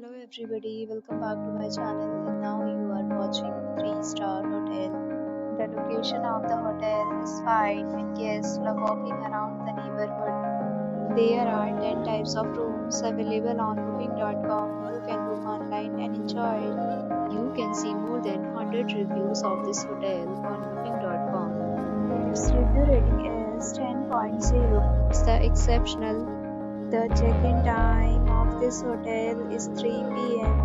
Hello everybody, welcome back to my channel and now you are watching a 3-star hotel. The location of the hotel is fine and guests love walking around the neighborhood. There are 10 types of rooms available on booking.com. You can book online and enjoy it. You can see more than 100 reviews of this hotel on booking.com. Its review rating is 10.0. It's the exceptional. The check-in time of this hotel is 3 p.m.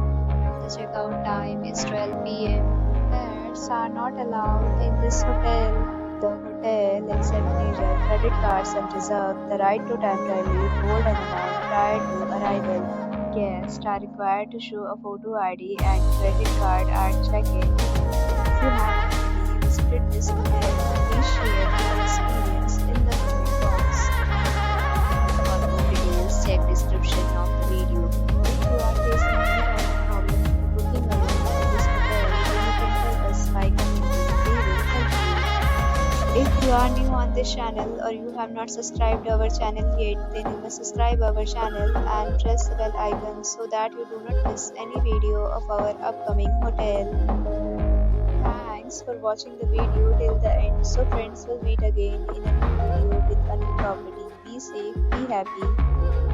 The checkout time is 12 p.m. Pets are not allowed in this hotel. The hotel accepts major credit cards and reserves the right to temporarily hold an amount prior to arrival. Guests are required to show a photo ID and credit card at check-in. If you have already visited this hotel, please share your experience in the comment box. For more details, check description of the video. If you are facing any kind of problem in booking a room at this hotel, then you can tell us by commenting. We will help you. If you are new on this channel or you have not subscribed our channel yet, then you must subscribe our channel and press the bell icon so that you do not miss any video of our upcoming hotel. Thanks for watching the video till the end. So friends, will meet again in a new video with a new property. Be safe, be happy.